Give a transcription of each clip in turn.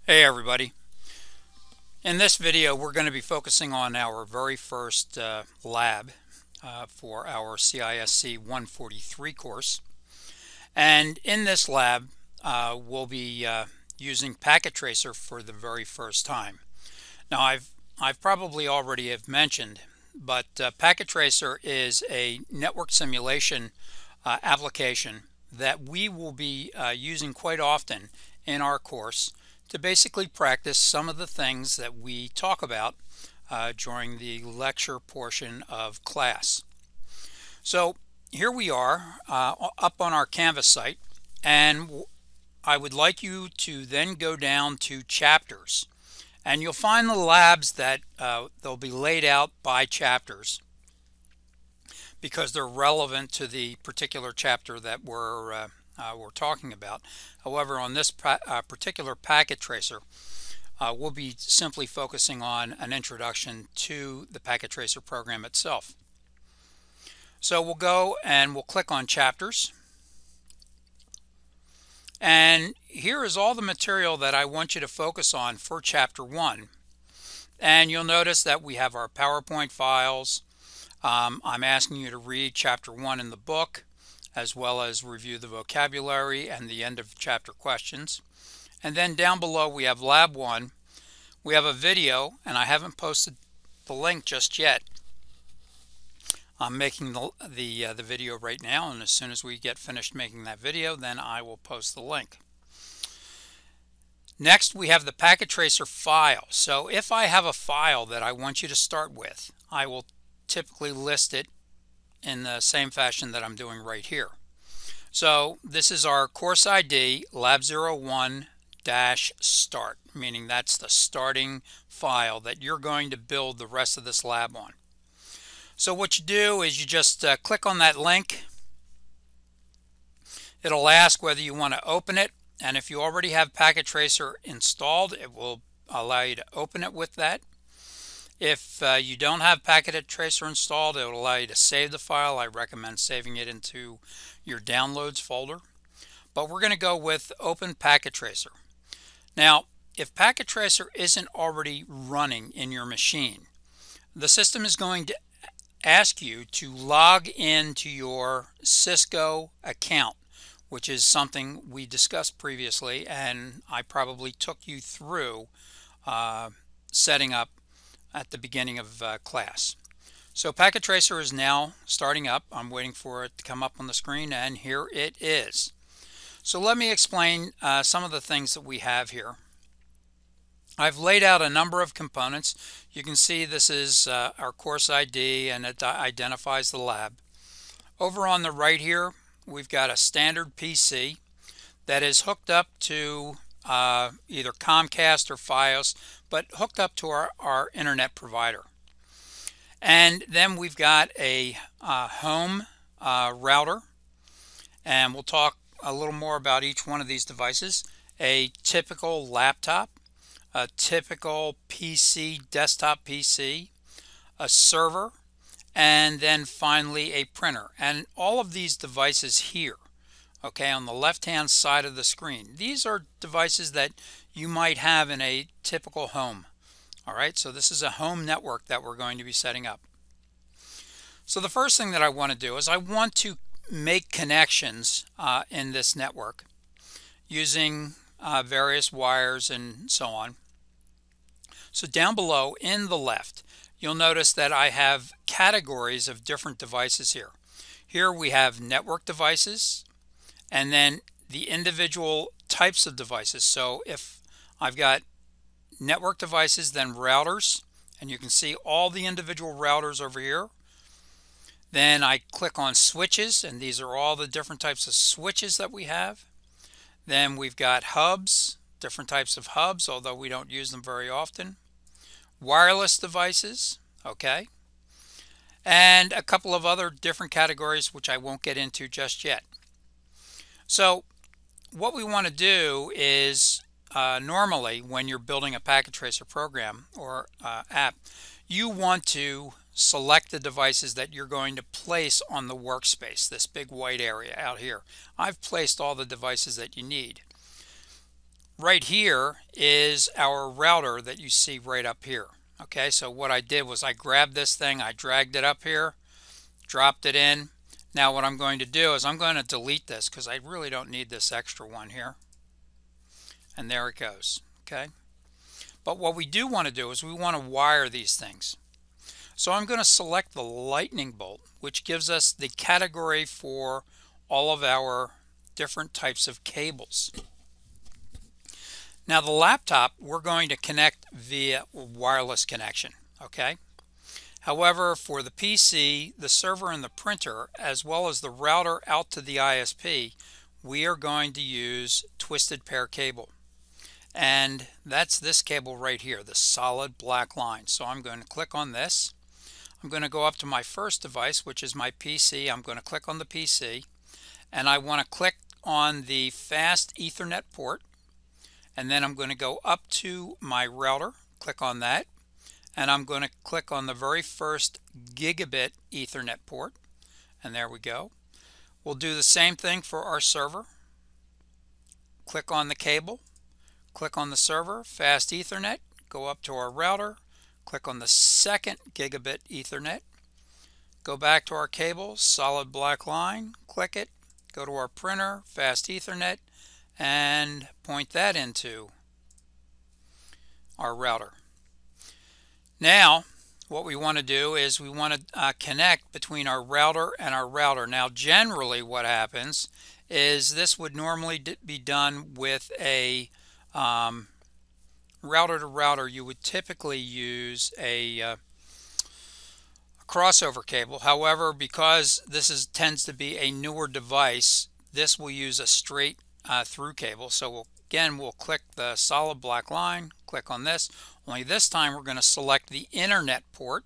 Hey everybody. In this video we're going to be focusing on our very first lab for our CISC143 course, and in this lab we'll be using Packet Tracer for the very first time. Now I've probably already have mentioned, but Packet Tracer is a network simulation application that we will be using quite often in our course to basically practice some of the things that we talk about during the lecture portion of class. So here we are up on our Canvas site, and I would like you to then go down to chapters, and you'll find the labs that they'll be laid out by chapters because they're relevant to the particular chapter that we're talking about. However, on this particular Packet Tracer, we'll be simply focusing on an introduction to the Packet Tracer program itself. So we'll go and we'll click on chapters, and here is all the material that I want you to focus on for chapter 1. And you'll notice that we have our PowerPoint files. I'm asking you to read chapter 1 in the book, as well as review the vocabulary and the end of chapter questions. And then down below we have Lab 1. We have a video, and I haven't posted the link just yet. I'm making the video right now, and as soon as we get finished making that video, then I will post the link. Next, we have the Packet Tracer file. So if I have a file that I want you to start with, I will typically list it in the same fashion that I'm doing right here. So this is our course ID LAB01-start, meaning that's the starting file that you're going to build the rest of this lab on. So what you do is you just click on that link. It'll ask whether you want to open it, and if you already have Packet Tracer installed, it will allow you to open it with that. If you don't have Packet Tracer installed, it will allow you to save the file. I recommend saving it into your downloads folder. But we're going to go with Open Packet Tracer. Now, if Packet Tracer isn't already running in your machine, the system is going to ask you to log into your Cisco account, which is something we discussed previously, and I probably took you through setting up at the beginning of class. So Packet Tracer is now starting up. I'm waiting for it to come up on the screen, and here it is. So let me explain some of the things that we have here. I've laid out a number of components. You can see this is our course ID, and it identifies the lab. Over on the right here, we've got a standard PC that is hooked up to either Comcast or Fios, but hooked up to our internet provider. And then we've got a home router, and we'll talk a little more about each one of these devices. A typical laptop, a typical PC, desktop PC, a server, and then finally a printer. And all of these devices here, okay, on the left hand side of the screen, these are devices that you might have in a typical home. All right, so this is a home network that we're going to be setting up. So the first thing that I want to do is I want to make connections in this network using various wires and so on. So down below in the left, you'll notice that I have categories of different devices here. Here we have network devices, and then the individual types of devices. So if I've got network devices, then routers, and you can see all the individual routers over here. Then I click on switches, and these are all the different types of switches that we have. Then we've got hubs, different types of hubs, although we don't use them very often. Wireless devices, okay, and a couple of other different categories which I won't get into just yet. So what we want to do is normally when you're building a Packet Tracer program or app, you want to select the devices that you're going to place on the workspace, this big white area out here. I've placed all the devices that you need. right here is our router that you see right up here. Okay, so what I did was I grabbed this thing, I dragged it up here, dropped it in. Now what I'm going to do is I'm going to delete this because I really don't need this extra one here. And there it goes. Okay, but what we do want to do is we want to wire these things. So I'm going to select the lightning bolt, which gives us the category for all of our different types of cables. Now the laptop we're going to connect via wireless connection. Okay, however, for the PC, the server, and the printer, as well as the router out to the ISP, we are going to use twisted pair cable. And that's this cable right here, the solid black line. So I'm going to click on this. I'm going to go up to my first device, which is my PC. I'm going to click on the PC, and I want to click on the fast Ethernet port, and then I'm going to go up to my router, click on that, and I'm going to click on the very first gigabit Ethernet port, and there we go. We'll do the same thing for our server. Click on the cable, click on the server, fast Ethernet, go up to our router, click on the second gigabit Ethernet, go back to our cable, solid black line, click it, go to our printer, fast Ethernet, and point that into our router. Now what we want to do is we want to connect between our router and our router. Now generally what happens is this would normally be done with a router to router. You would typically use a crossover cable. However, because this tends to be a newer device, this will use a straight through cable. So we'll click the solid black line, click on this. Only this time we're going to select the internet port,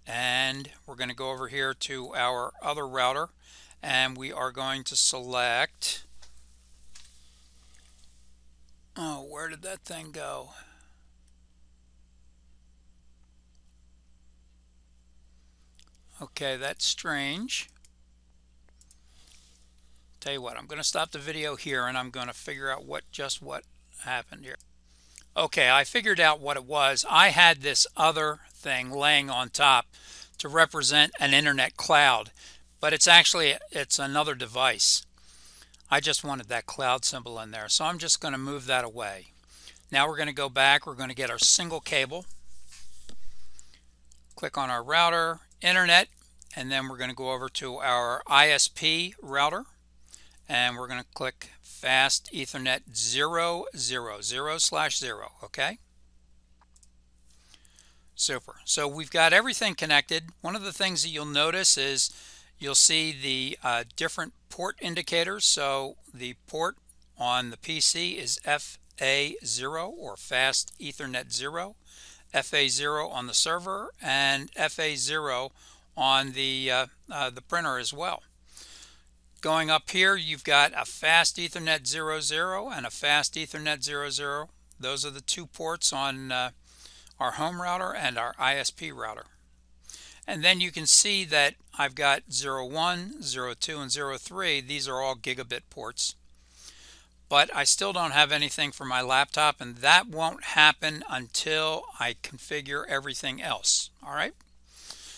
and we're going to go over here to our other router, and we are going to select, oh, where did that thing go? Okay, that's strange. Tell you what, I'm going to stop the video here and I'm going to figure out what happened here. Okay, I figured out what it was. I had this other thing laying on top to represent an internet cloud, but it's another device. I just wanted that cloud symbol in there, so I'm just going to move that away. Now we're going to go back. We're going to get our single cable, click on our router, internet, and then we're going to go over to our ISP router, and we're going to click fast Ethernet 000/0. Okay, super. So we've got everything connected. One of the things that you'll notice is you'll see the different port indicators. So the port on the PC is FA0 or fast Ethernet 0, FA0 on the server, and FA0 on the printer as well. Going up here, you've got a fast Ethernet 00 and a fast Ethernet 00. Those are the two ports on our home router and our ISP router. And then you can see that I've got 01, 02, and 03. These are all gigabit ports. But I still don't have anything for my laptop, and that won't happen until I configure everything else. All right?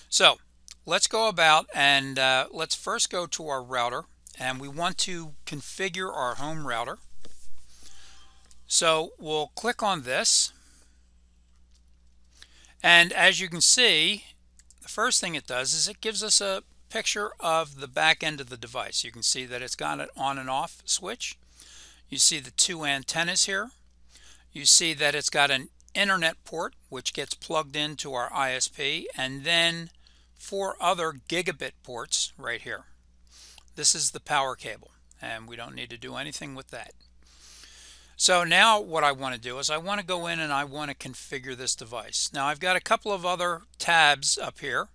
So let's go about and let's first go to our router, and we want to configure our home router. So we'll click on this, and as you can see, the first thing it does is it gives us a picture of the back end of the device. You can see that it's got an on and off switch. You see the two antennas here. You see that it's got an internet port which gets plugged into our ISP, and then 4 other gigabit ports right here. This is the power cable, and we don't need to do anything with that. So now what I want to do is I want to go in and I want to configure this device. Now I've got a couple of other tabs up here.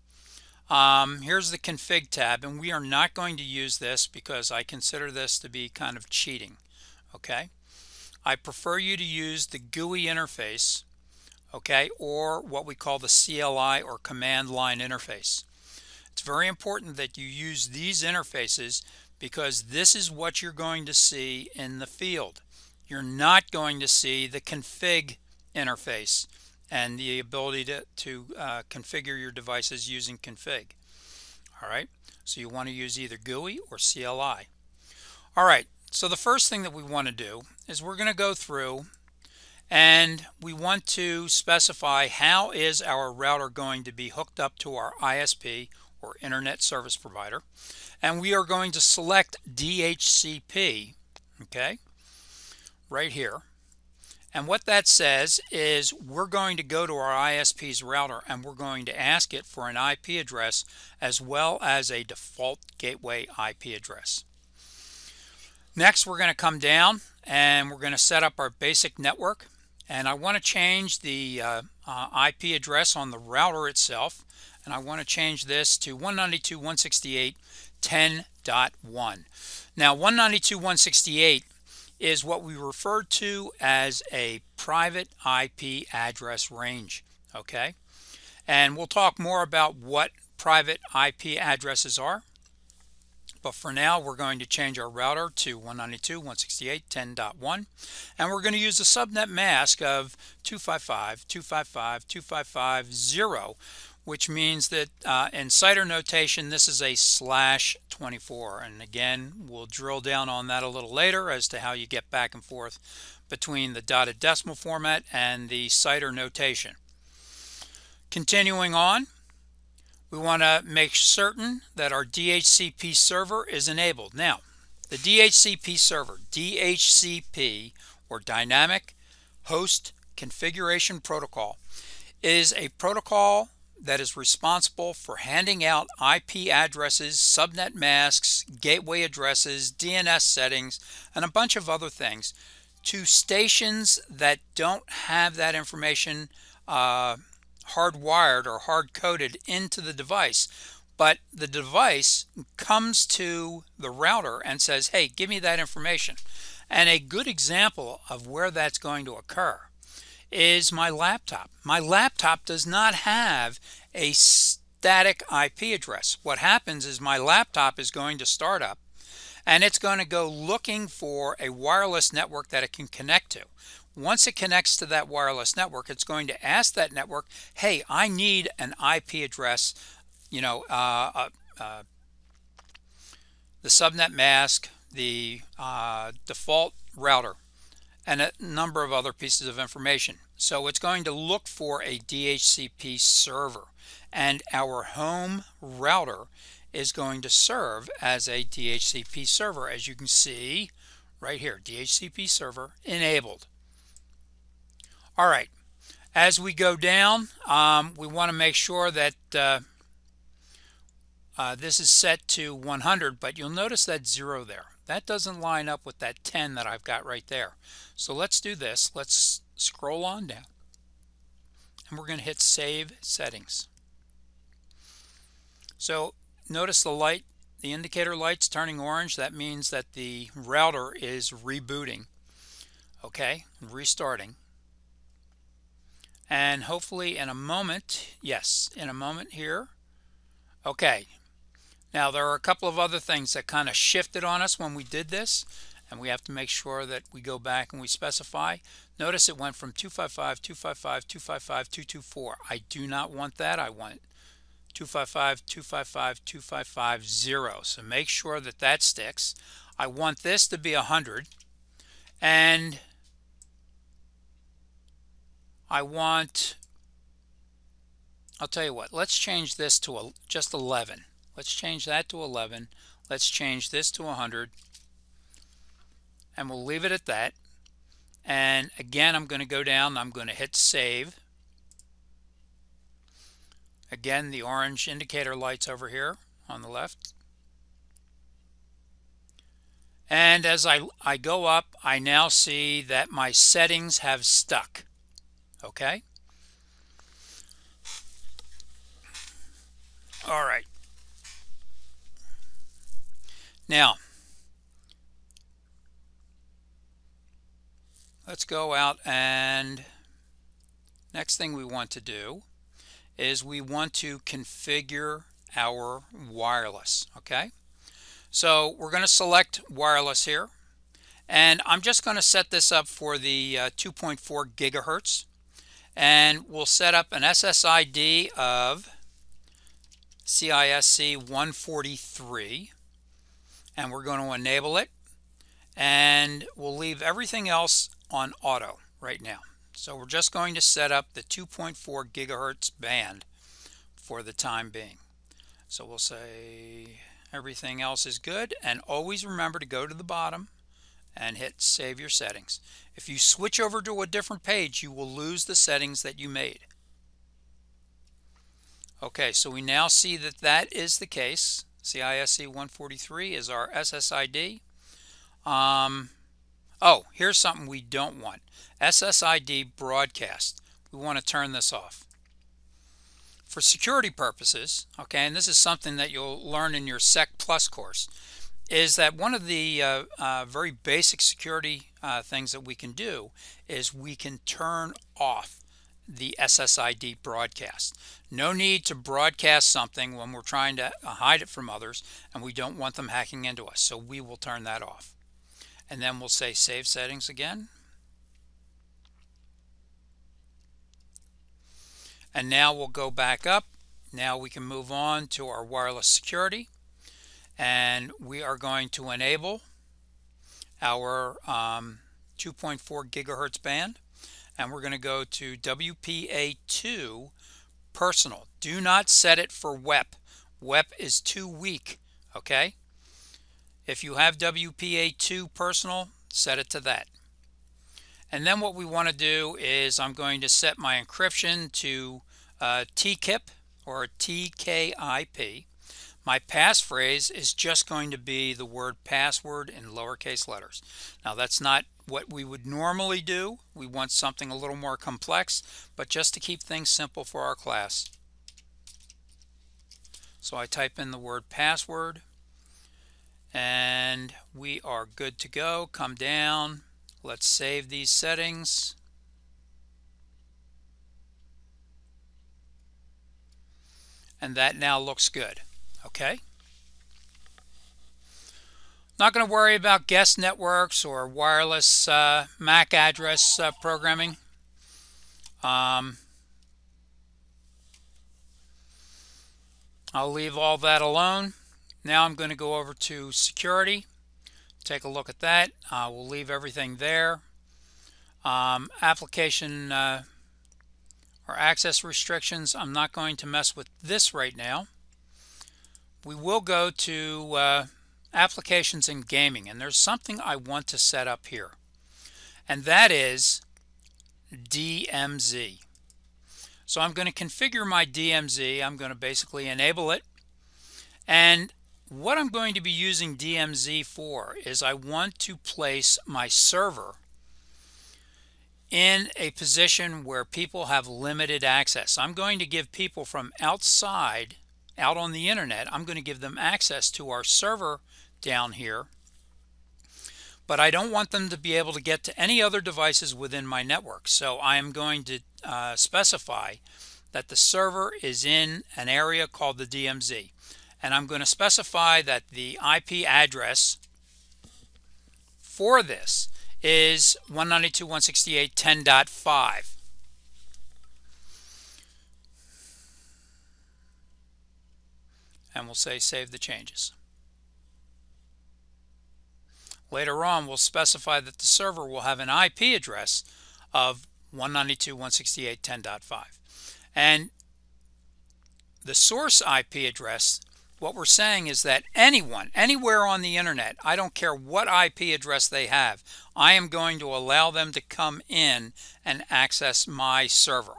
Here's the config tab, and we are not going to use this because I consider this to be kind of cheating. Okay, I prefer you to use the GUI interface, okay, or what we call the CLI or command line interface. It's very important that you use these interfaces because this is what you're going to see in the field. you're not going to see the config interface and the ability to configure your devices using config. All right, so you want to use either GUI or CLI. All right, so the first thing that we want to do is we're going to go through and we want to specify how is our router going to be hooked up to our ISP or Internet Service Provider, and we are going to select DHCP, okay, right here. And what that says is we're going to go to our ISP's router and we're going to ask it for an IP address as well as a default gateway IP address. Next, we're going to come down and we're going to set up our basic network, and I want to change the IP address on the router itself, and I want to change this to 192.168.10.1. Now 192.168 is what we refer to as a private IP address range, okay? And we'll talk more about what private IP addresses are. But for now, we're going to change our router to 192.168.10.1, and we're going to use a subnet mask of 255.255.255.0, which means that in CIDR notation, this is a /24. And again, we'll drill down on that a little later as to how you get back and forth between the dotted decimal format and the CIDR notation. Continuing on, we want to make certain that our DHCP server is enabled. Now, the DHCP server, DHCP, or Dynamic Host Configuration Protocol, is a protocol that is responsible for handing out IP addresses, subnet masks, gateway addresses, DNS settings, and a bunch of other things to stations that don't have that information hardwired or hard-coded into the device, but the device comes to the router and says, hey, give me that information. And a good example of where that's going to occur is my laptop. My laptop does not have a static IP address. What happens is my laptop is going to start up and it's going to go looking for a wireless network that it can connect to. Once it connects to that wireless network, it's going to ask that network, hey, I need an IP address, you know, the subnet mask, the default router, and a number of other pieces of information. So it's going to look for a DHCP server, and our home router is going to serve as a DHCP server, as you can see right here, DHCP server enabled. All right, as we go down, we want to make sure that this is set to 100, but you'll notice that 0 there. That doesn't line up with that 10 that I've got right there. So let's do this. Let's scroll on down, and we're going to hit Save Settings. So notice the light, the indicator light's turning orange. That means that the router is rebooting. Okay, restarting. And hopefully in a moment, yes, in a moment here. Okay, now there are a couple of other things that kind of shifted on us when we did this, and we have to make sure that we go back and we specify. Notice it went from 255, 255, 255, 224. I do not want that. I want 255, 255, 255, 0. So make sure that that sticks. I want this to be 100, and I'll tell you what, let's change this to just 11. Let's change that to 11. Let's change this to 100. And we'll leave it at that. And again, I'm going to go down, I'm going to hit Save. Again, the orange indicator light's over here on the left. And as I go up, I now see that my settings have stuck. Okay? All right. Now, let's go out, and next thing we want to do is we want to configure our wireless. Okay? So we're going to select wireless here, And I'm just going to set this up for the 2.4 gigahertz, and we'll set up an SSID of CISC143, and we're going to enable it, and we'll leave everything else on auto right now. So we're just going to set up the 2.4 gigahertz band for the time being. So we'll say everything else is good, and always remember to go to the bottom and hit save your settings. If you switch over to a different page, you will lose the settings that you made. Okay, so we now see that that is the case. CISC143 is our SSID. Oh, here's something we don't want. SSID broadcast. We want to turn this off. For security purposes, okay, and this is something that you'll learn in your Sec Plus course, is that one of the very basic security things that we can do is we can turn off the SSID broadcast. No need to broadcast something when we're trying to hide it from others and we don't want them hacking into us. So we will turn that off. And then we'll say save settings again. And now we'll go back up. Now we can move on to our wireless security. And we are going to enable our 2.4 gigahertz band. And we're going to go to WPA2 personal. Do not set it for WEP. WEP is too weak, okay? If you have WPA2 personal, set it to that. And then what we want to do is I'm going to set my encryption to TKIP or TKIP. My passphrase is just going to be the word password in lowercase letters. Now that's not what we would normally do. We want something a little more complex, but just to keep things simple for our class. So I type in the word password and we are good to go. Come down. Let's save these settings. And that now looks good. Okay. Not going to worry about guest networks or wireless MAC address programming. I'll leave all that alone. Now I'm going to go over to security. Take a look at that. We'll leave everything there. Application or access restrictions, I'm not going to mess with this right now. We will go to applications in gaming, and there's something I want to set up here, and that is DMZ. So I'm going to configure my DMZ. I'm going to basically enable it, and what I'm going to be using DMZ for is I want to place my server in a position where people have limited access. I'm going to give people from outside, out on the internet, I'm going to give them access to our server down here, but I don't want them to be able to get to any other devices within my network. So I am going to specify that the server is in an area called the DMZ, and I'm going to specify that the IP address for this is 192.168.10.5. And we'll say save the changes. Later on, we'll specify that the server will have an IP address of 192.168.10.5. And the source IP address, what we're saying is that anyone, anywhere on the internet, I don't care what IP address they have, I am going to allow them to come in and access my server.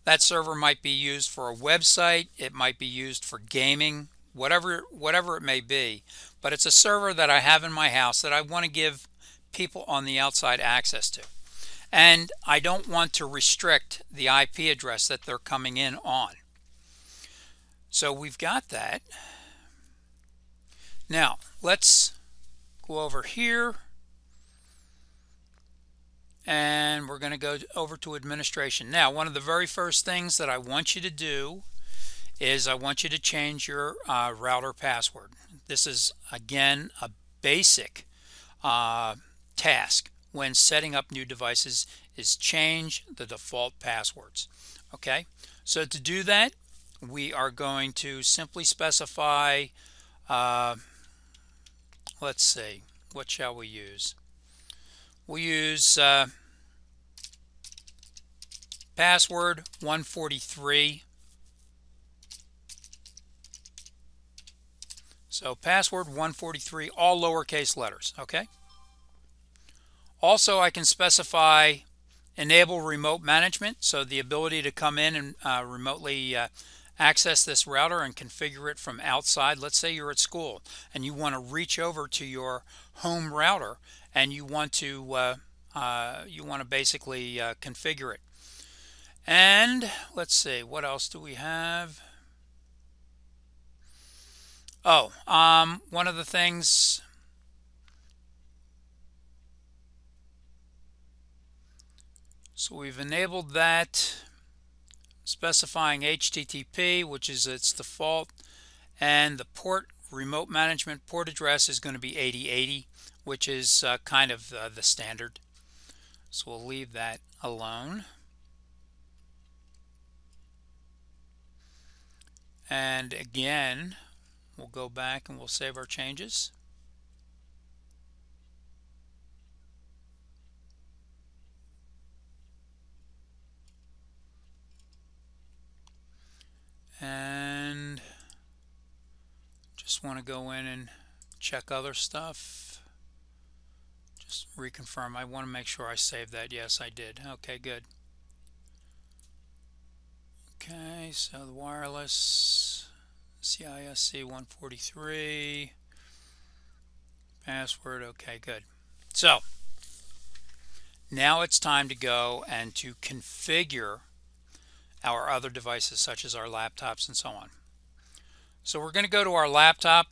That server might be used for a website, it might be used for gaming, whatever it may be, but it's a server that I have in my house that I want to give people on the outside access to. And I don't want to restrict the IP address that they're coming in on. So we've got that. Now let's go over here and we're going to go over to administration. Now, one of the very first things that I want you to do is I want you to change your router password. This is again a basic task when setting up new devices is change the default passwords. Okay, so to do that, we are going to simply specify, let's see, what shall we use? We'll use password 143. So password 143, all lowercase letters. Okay. Also, I can specify enable remote management, so the ability to come in and remotely access this router and configure it from outside. Let's say you're at school and you want to reach over to your home router and you want to basically configure it. And let's see, what else do we have? Oh, one of the things, so we've enabled that, specifying HTTP, which is its default, and the port remote management port address is going to be 8080, which is kind of the standard. So we'll leave that alone. And again, we'll go back and we'll save our changes. And just want to go in and check other stuff. Just reconfirm. I want to make sure I saved that. Yes, I did. Okay, good. Okay, so the wireless, CISC143, password. Okay, good. So now it's time to go and to configure our other devices, such as our laptops and so on. So we're going to go to our laptop.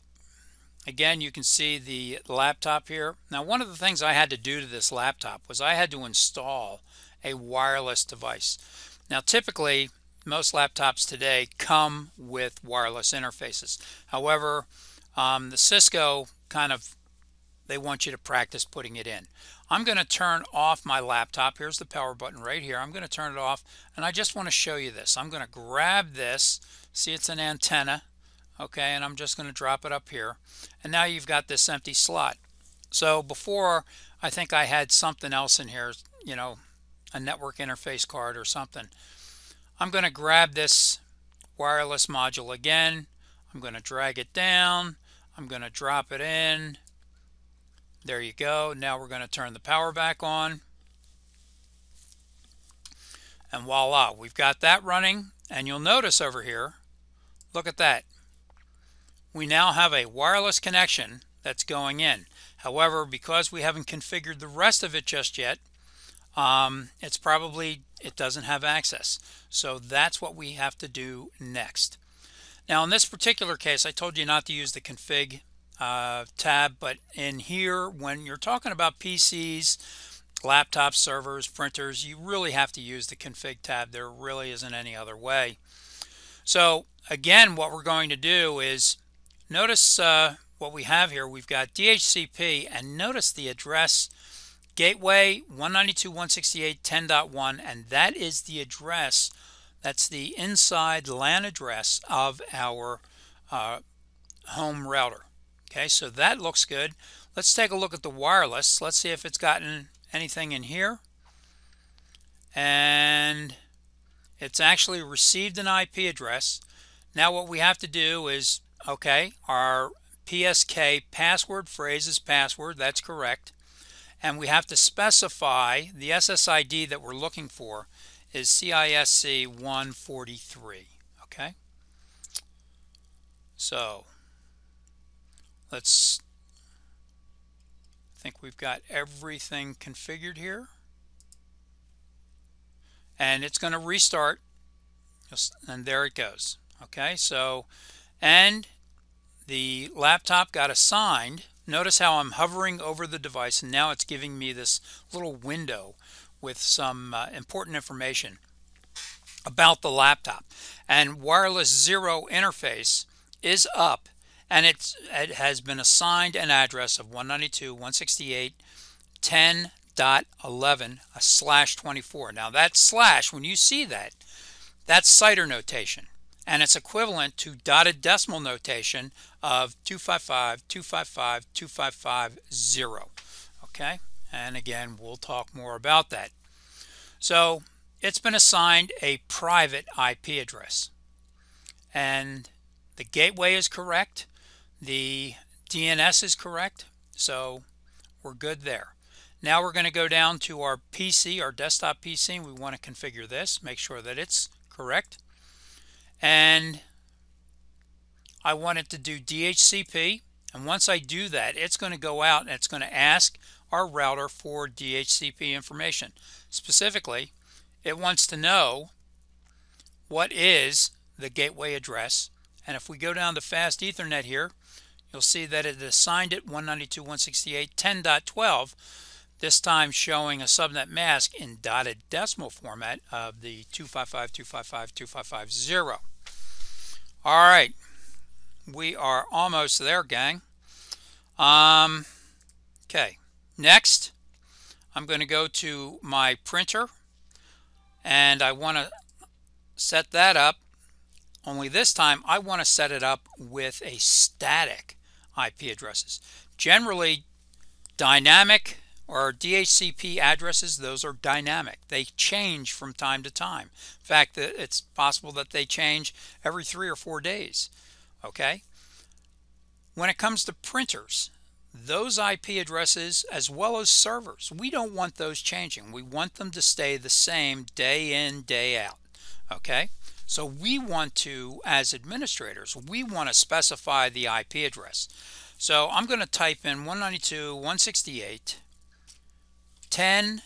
Again, you can see the laptop here. Now, one of the things I had to do to this laptop was I had to install a wireless device. Now, typically, most laptops today come with wireless interfaces. However, the Cisco they want you to practice putting it in. I'm going to turn off my laptop. Here's the power button right here. I'm going to turn it off, and I just want to show you this. I'm going to grab this. See, it's an antenna. Okay, and I'm just going to drop it up here. And now you've got this empty slot. So before, I think I had something else in here, you know, a network interface card or something. I'm going to grab this wireless module again. I'm going to drag it down. I'm going to drop it in. There you go. Now we're going to turn the power back on. And voila, we've got that running. And you'll notice over here, look at that. We now have a wireless connection that's going in. However, because we haven't configured the rest of it just yet, it doesn't have access. So that's what we have to do next. Now in this particular case, I told you not to use the config tab, but in here, when you're talking about PCs, laptops, servers, printers, you really have to use the config tab. There really isn't any other way. So again, what we're going to do is notice what we have here. We've got DHCP, and notice the address gateway 192.168.10.1, and that is the address, that's the inside LAN address of our home router. Okay, so that looks good. Let's take a look at the wireless. Let's see if it's gotten anything in here. And it's actually received an IP address. Now what we have to do is, okay, our PSK password phrase is password. That's correct. And we have to specify the SSID that we're looking for is CISC143. Okay. So I think we've got everything configured here. And it's going to restart. And there it goes. Okay, so, and the laptop got assigned. Notice how I'm hovering over the device, and now it's giving me this little window with some important information about the laptop. And wireless 0 interface is up, and it has been assigned an address of 192.168.10.11, a /24. Now that slash, when you see that, that's CIDR notation, and it's equivalent to dotted decimal notation of 255.255.255.0. Okay, and again, we'll talk more about that. So it's been assigned a private IP address, and the gateway is correct, the DNS is correct, so we're good there. Now we're going to go down to our PC, our desktop PC, and we want to configure this, make sure that it's correct. And I want it to do DHCP, and once I do that, it's going to go out and it's going to ask our router for DHCP information. Specifically, it wants to know what is the gateway address, and if we go down to Fast Ethernet here, you'll see that it assigned it 192.168.10.12, this time showing a subnet mask in dotted decimal format of the 255.255.255.0. All right, we are almost there, gang. Okay, next I'm going to go to my printer, and I want to set that up, only this time I want to set it up with a static IP addresses. Generally, dynamic or DHCP addresses, those are dynamic. They change from time to time. In fact, it's possible that they change every 3 or 4 days. Okay? When it comes to printers, those IP addresses as well as servers, we don't want those changing. We want them to stay the same day in, day out. Okay? So we want to, as administrators, we want to specify the IP address. So I'm going to type in 192.168.10.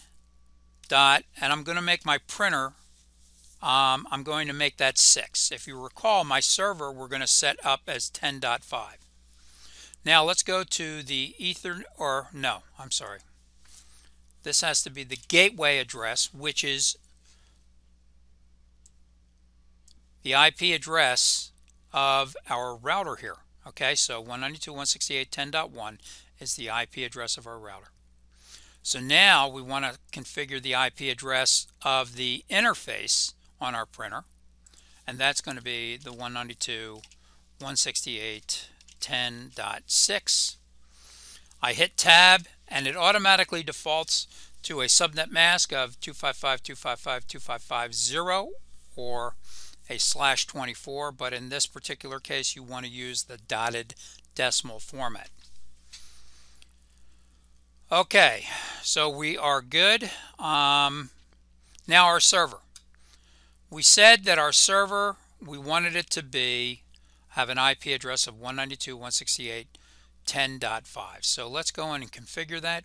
and I'm going to make my printer, I'm going to make that 6. If you recall, my server we're going to set up as 10.5. Now let's go to the this has to be the gateway address, which is the IP address of our router here. Okay, so 192.168.10.1 is the IP address of our router. So now we want to configure the IP address of the interface on our printer, and that's going to be the 192.168.10.6. I hit tab, and it automatically defaults to a subnet mask of 255.255.255.0 or a /24, but in this particular case you want to use the dotted decimal format. Okay, so we are good. Now our server. We said that our server, we wanted it to have an IP address of 192.168.10.5. So let's go in and configure that.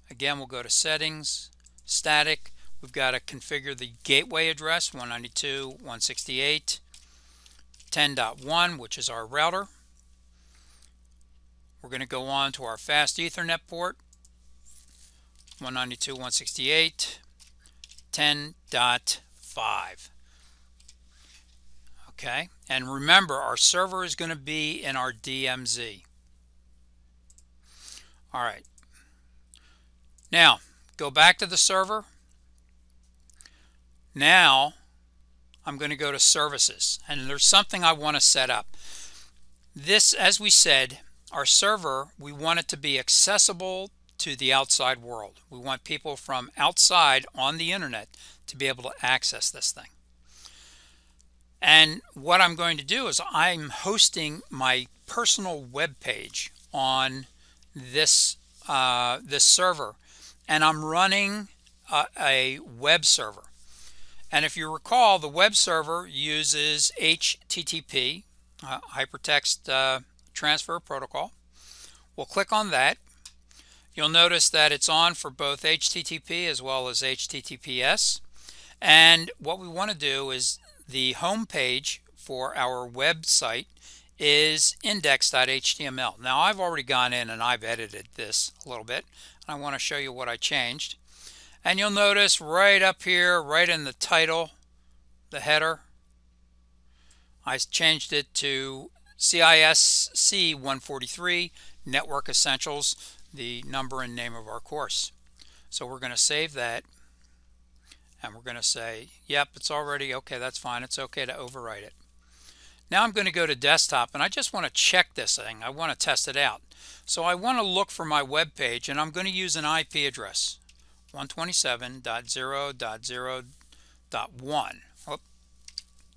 Again, we'll go to settings, static. We've got to configure the gateway address 192.168.10.1, which is our router. We're going to go on to our fast Ethernet port 192.168.10.5. Okay, and remember, our server is going to be in our DMZ. All right, now go back to the server. Now I'm going to go to services, and there's something I want to set up. This, as we said, our server, we want it to be accessible to the outside world. We want people from outside on the internet to be able to access this thing. And what I'm going to do is I'm hosting my personal web page on this this server, and I'm running a web server. And if you recall, the web server uses HTTP, Hypertext Transfer Protocol. We'll click on that. You'll notice that it's on for both HTTP as well as HTTPS. And what we want to do is the home page for our website is index.html. Now I've already gone in and I've edited this a little bit. I want to show you what I changed. And you'll notice right up here, right in the title, the header, I changed it to CISC143 Network Essentials, the number and name of our course. So we're going to save that, and we're going to say, yep, it's already okay, that's fine, it's okay to overwrite it. Now I'm going to go to desktop, and I just want to check this thing. I want to test it out. So I want to look for my web page, and I'm going to use an IP address, 127.0.0.1. Oh,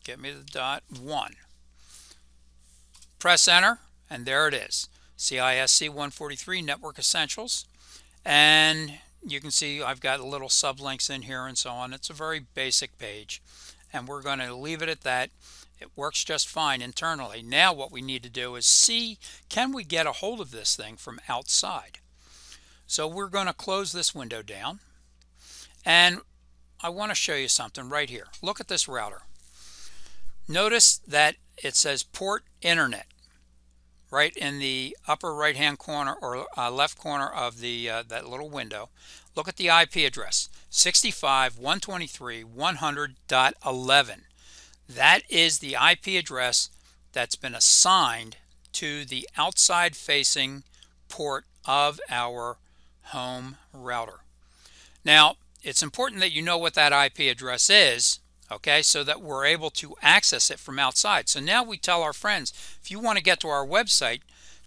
get me the .1. Press enter, and there it is, CISC143 Network Essentials. And you can see I've got little sublinks in here and so on. It's a very basic page, and we're going to leave it at that. It works just fine internally. Now what we need to do is see, can we get a hold of this thing from outside? So we're going to close this window down, and I want to show you something right here. Look at this router. Notice that it says port internet right in the upper right hand corner or left corner of the that little window. Look at the IP address, 65.123.100.11. That is the IP address that's been assigned to the outside facing port of our home router. Now, it's important that you know what that IP address is, okay, so that we're able to access it from outside. So now we tell our friends, if you want to get to our website,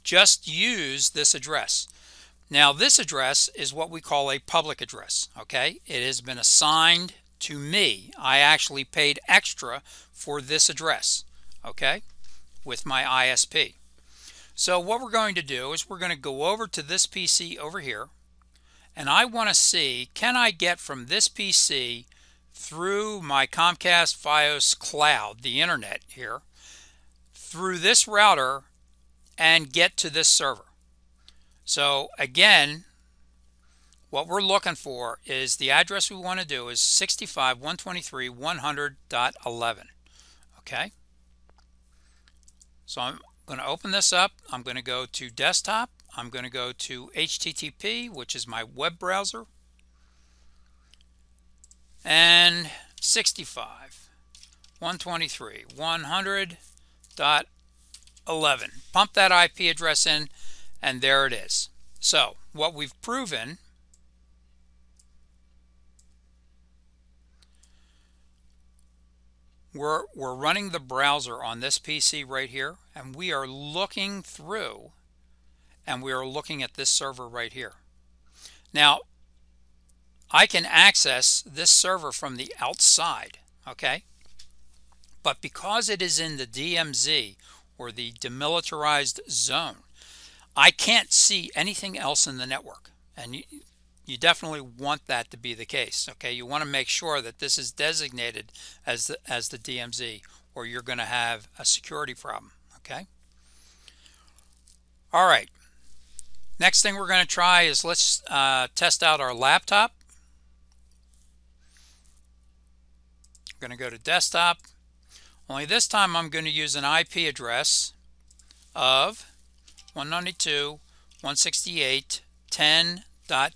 just use this address. Now, this address is what we call a public address, okay? It has been assigned to me. I actually paid extra for this address, okay, with my ISP. So what we're going to do is we're going to go over to this PC over here, and I want to see, can I get from this PC through my Comcast Fios cloud, the internet here, through this router and get to this server. So again, what we're looking for is the address we want to do is 65.123.100.11. Okay, so I'm going to open this up. I'm going to go to desktop. I'm going to go to HTTP, which is my web browser, and 65.123.100.11. Pump that IP address in, and there it is. So what we've proven, we're running the browser on this PC right here, and we are looking through, and we are looking at this server right here. Now, I can access this server from the outside, okay? But because it is in the DMZ, or the demilitarized zone, I can't see anything else in the network. And you definitely want that to be the case, okay? You want to make sure that this is designated as the DMZ, or you're going to have a security problem, okay? All right. Next thing we're going to try is let's test out our laptop. I'm going to go to desktop. Only this time I'm going to use an IP address of 192.168.10.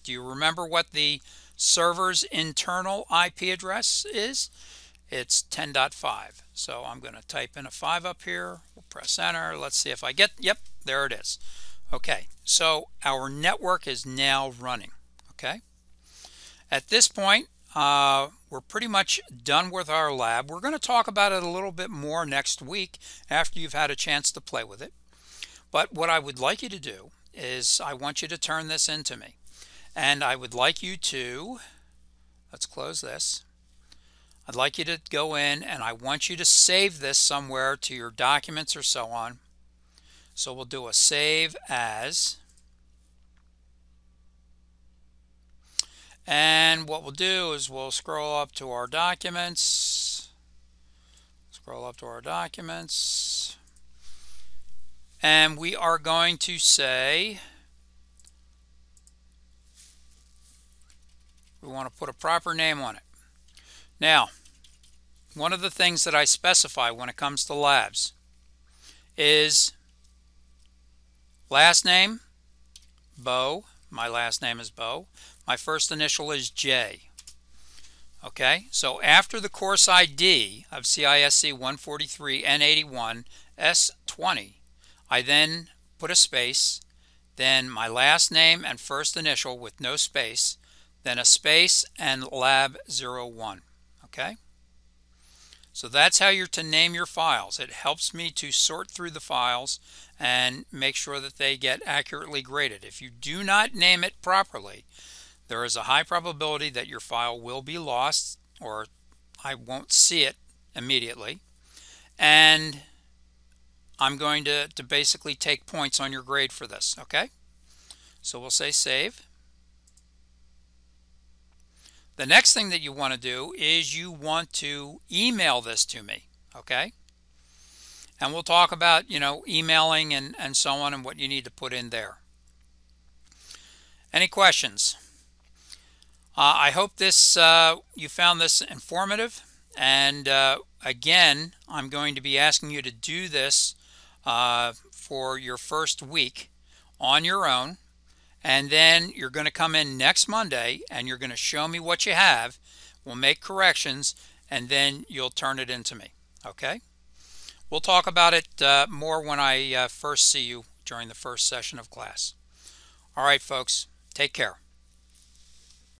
Do you remember what the server's internal IP address is? It's 10.5. So I'm going to type in a 5 up here. We'll press enter. Let's see if I get, yep, there it is. Okay, so our network is now running, okay? At this point, we're pretty much done with our lab. We're going to talk about it a little bit more next week after you've had a chance to play with it. But what I would like you to do is I want you to turn this into me. And I would like you to, let's close this. I'd like you to go in and I want you to save this somewhere to your documents or so on. So we'll do a save as. And what we'll do is we'll scroll up to our documents. And we are going to say, we want to put a proper name on it. Now, one of the things that I specify when it comes to labs is last name, Bo. My last name is Bo. My first initial is J. Okay, so after the course ID of CISC143N81S20, I then put a space, then my last name and first initial with no space, then a space and LAB01. Okay? So that's how you're to name your files. It helps me to sort through the files and make sure that they get accurately graded. If you do not name it properly, there is a high probability that your file will be lost, or I won't see it immediately, and I'm going to basically take points on your grade for this. Okay, so we'll say save. The next thing that you want to do is you want to email this to me. Okay, and we'll talk about, you know, emailing and so on, and what you need to put in there. Any questions? I hope this you found this informative, and again, I'm going to be asking you to do this for your first week on your own, and then you're going to come in next Monday and you're going to show me what you have. We'll make corrections, and then you'll turn it into me. Okay, we'll talk about it more when I first see you during the first session of class. All right, folks, take care.